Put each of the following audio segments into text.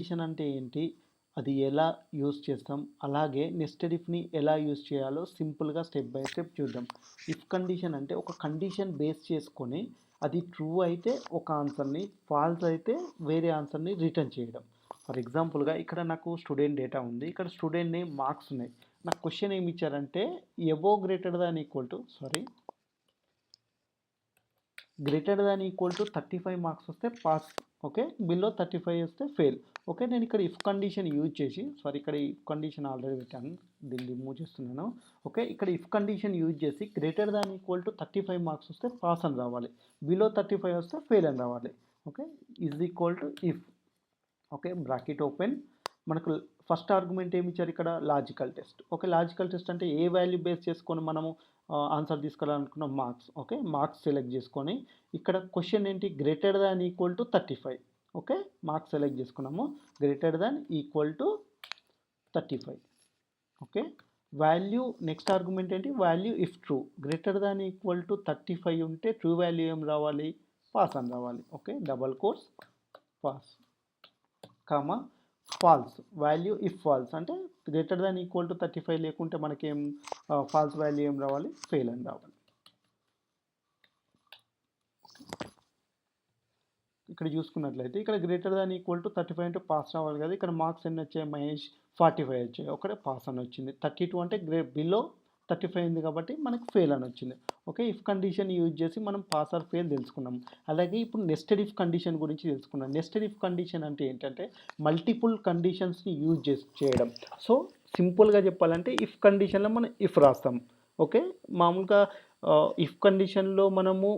Condition అంటే ఏంటి? అది ఎలా యూజ్ చేస్తాం? అలాగే నెస్టెడ్ ఇఫ్‌ని ఎలా యూజ్ చేయాలో సింపుల్‌గా స్టెప్ బై స్టెప్ చూద్దాం. ఇఫ్ కండిషన్ అంటే ఒక కండిషన్ బేస్ చేసుకొని అది ట్రూ అయితే ఒక ఆన్సర్‌ని, ఫాల్స్ అయితే వేరే ఆన్సర్‌ని రిటర్న్ చేయడం. ఫర్ ఎగ్జాంపుల్‌గా ఇక్కడ నాకు స్టూడెంట్ డేటా ఉంది. ఇక్కడ స్టూడెంట్ నేమ్ మార్క్స్ ఉన్నాయి. నాకు క్వెషన్ ఏమి ఇచ్చారంటే above greater than equal to greater than equal to 35 marks వస్తే పాస్. ఓకే, బిలో 35 వస్తే ఫెయిల్. ఓకే, నేను ఇక్కడ ఇఫ్ కండిషన్ యూజ్ చేసి ఇక్కడ ఇఫ్ కండిషన్ ఆల్రెడీ పెట్టాను, దీన్ని రిమూవ్ చేస్తున్నాను. ఓకే, ఇక్కడ ఇఫ్ కండిషన్ యూజ్ చేసి greater than equal to 35 marks వస్తే పాస్ అని రావాలి, బిలో 35 వస్తే ఫెయిల్ అని రావాలి. Okay, is equal to if. Okay, bracket open. మనకు ఫస్ట్ ఆర్గ్యుమెంట్ ఏమి ఇచ్చారు ఇక్కడ? Logical test. Okay, logical test అంటే ఏ వాల్యూ బేస్ చేసుకొని మనము ఆన్సర్ తీసుకురావాలనుకున్నాం? మార్క్స్. ఓకే, మార్క్స్ సెలెక్ట్ చేసుకొని ఇక్కడ క్వశ్చన్ ఏంటి? Greater than equal to 35. Okay, marks select చేసుకున్నాము, greater than equal to 35. Okay, value next argument ఏంటి? Value if true. Greater than equal to 35 ఉంటే ట్రూ వాల్యూ ఏం రావాలి? పాస్ అని రావాలి. Okay, double quotes pass, comma false. Value if false అంటే greater than equal to 35 లేకుంటే మనకేం falls value ఏం రావాలి? ఫెయిల్ అని రావాలి. ఇక్కడ చూసుకున్నట్లయితే ఇక్కడ గ్రేటర్ దాన్ ఈక్వల్ టు 35 అంటే పాస్ రావాలి కదా. ఇక్కడ మార్క్స్ ఎన్ని వచ్చాయి? మహేష్ 45 వచ్చాయి. ఒకటే పాస్ అని వచ్చింది. 32 అంటే బిలో 35 ఉంది కాబట్టి మనకు ఫెయిల్ అని వచ్చింది. ఓకే, ఇఫ్ కండిషన్ యూజ్ చేసి మనం పాస్ ఆర్ ఫెయిల్ తెలుసుకున్నాం. అలాగే ఇప్పుడు నెస్టెడ్ ఇఫ్ కండిషన్ గురించి తెలుసుకున్నాం. నెస్టెడ్ ఇఫ్ కండిషన్ అంటే ఏంటంటే మల్టిపుల్ కండిషన్స్ని యూజ్ చేయడం. సో సింపుల్గా చెప్పాలంటే ఇఫ్ కండిషన్లో మనం ఇఫ్ రాస్తాం. ఓకే, మామూలుగా ఇఫ్ కండిషన్లో మనము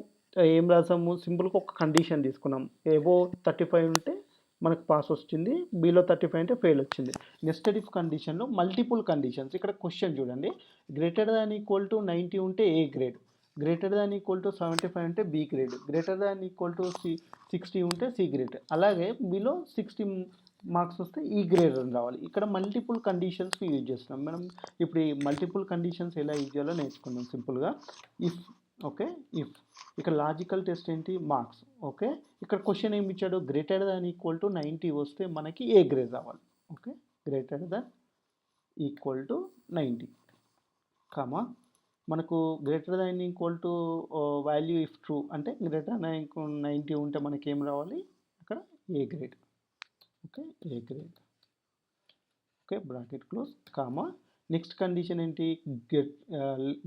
ఏం రాసాము? సింపుల్గా ఒక కండిషన్ తీసుకున్నాం. అబోవ్ 35 ఉంటే మనకు పాస్ వచ్చింది, బిలో 35 అంటే ఫెయిల్ వచ్చింది. నెస్టెడ్ ఇఫ్ కండిషన్లో మల్టిపుల్ కండిషన్స్. ఇక్కడ క్వశ్చన్ చూడండి, గ్రేటర్ దాన్ ఈక్వల్ టు 90 ఉంటే A grade, greater than equal to 75 ఉంటే B grade, greater than equal to 60 ఉంటే సి గ్రేడ్, అలాగే బిలో 60 మార్క్స్ వస్తే ఈ గ్రేడ్ అని రావాలి. ఇక్కడ మల్టిపుల్ కండిషన్స్ యూజ్ చేస్తున్నాం మనం. ఇప్పుడు ఈ మల్టిపుల్ కండిషన్స్ ఎలా యూజ్ చేయాలో నేర్చుకుందాం సింపుల్గా. ఇఫ్. ఓకే, ఇఫ్ ఇక్కడ లాజికల్ టెస్ట్ ఏంటి? మార్క్స్. ఓకే, ఇక్కడ క్వశ్చన్ ఏమి ఇచ్చాడు? గ్రేటర్ దాన్ ఈక్వల్ టు 90 వస్తే మనకి ఏ గ్రేడ్ రావాలి. Okay, greater than equal to 90, comma మనకు greater than equal to value if true అంటే గ్రేటర్ దాన్ 90 ఉంటే మనకి ఏం రావాలి? అక్కడ A grade. Okay, A grade. Okay, bracket close, comma next condition ఏంటి?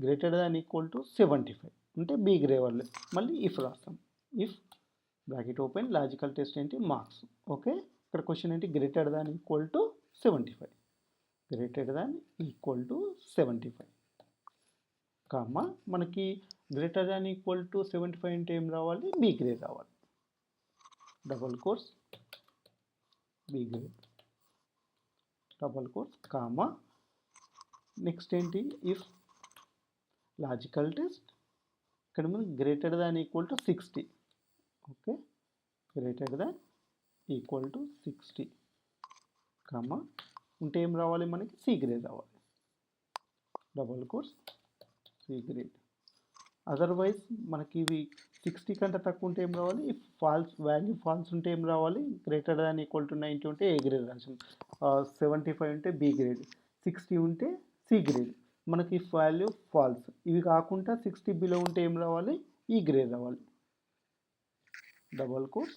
గ్రేటర్ దాన్ ఈక్వల్ టు 75 అంటే బి గ్రేడ్ వాళ్ళు, మళ్ళీ ఇఫ్ రాస్తాం. If bracket open, logical test ఏంటి? మార్క్స్. ఓకే, ఇక్కడ క్వశ్చన్ ఏంటి? Greater than equal to 75, greater than equal to 75, comma మనకి greater than equal to 75 అంటే ఏం రావాలి? బి గ్రేడ్ రావాలి. Double quotes B grade, double quotes, comma next ఏంటి? If logical test ఇక్కడ మనం greater than equal to 60. Okay, greater than equal to 60, comma ఉంటే ఏం రావాలి మనకి? సి గ్రేడ్ రావాలి. Double quotes C grade. Otherwise మనకి ఇవి 60 కంటే తక్కువ ఉంటే ఏం రావాలి? ఇఫ్ ఫాల్స్, వాల్యూ ఫాల్స్ ఉంటే ఏం రావాలి? గ్రేటర్ దాన్ ఈక్వల్ టు 90 ఉంటే ఏ గ్రేడ్ రాసాం, 75 ఉంటే బి గ్రేడ్, 60 ఉంటే సి గ్రేడ్. మనకి వాల్యూ ఫాల్స్. ఇవి కాకుండా 60 బిలో ఉంటే ఏం రావాలి? ఈ గ్రేడ్ రావాలి. డబల్ కోర్స్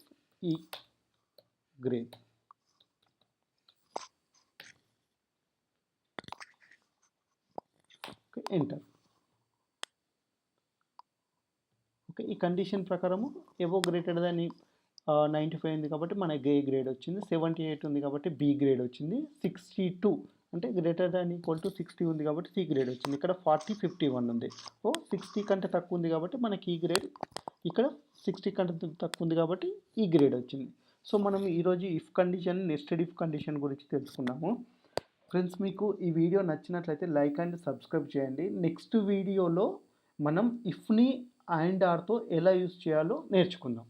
ఈ గ్రేడ్. Okay, enter. ఓకే, ఈ కండిషన్ ప్రకారము ఎవో గ్రేటర్ దాన్ 95 ఉంది కాబట్టి మనకి ఏ గ్రేడ్ వచ్చింది, 78 ఉంది కాబట్టి బి గ్రేడ్ వచ్చింది, 62 అంటే గ్రేటర్ దాన్ ఈక్వల్ టు 60 ఉంది కాబట్టి సి గ్రేడ్ వచ్చింది. ఇక్కడ 40, 51 ఉంది. ఓ 60 కంటే తక్కువ ఉంది కాబట్టి మనకి ఈ గ్రేడ్, ఇక్కడ 60 కంటే తక్కువ ఉంది కాబట్టి ఈ గ్రేడ్ వచ్చింది. సో మనం ఈరోజు if condition, nested if condition గురించి తెలుసుకున్నాము. ఫ్రెండ్స్, మీకు ఈ వీడియో నచ్చినట్లయితే లైక్ అండ్ సబ్స్క్రైబ్ చేయండి. నెక్స్ట్ వీడియోలో మనం ఇఫ్ని అండ్ ఆర్తో ఎలా యూస్ చేయాలో నేర్చుకుందాం.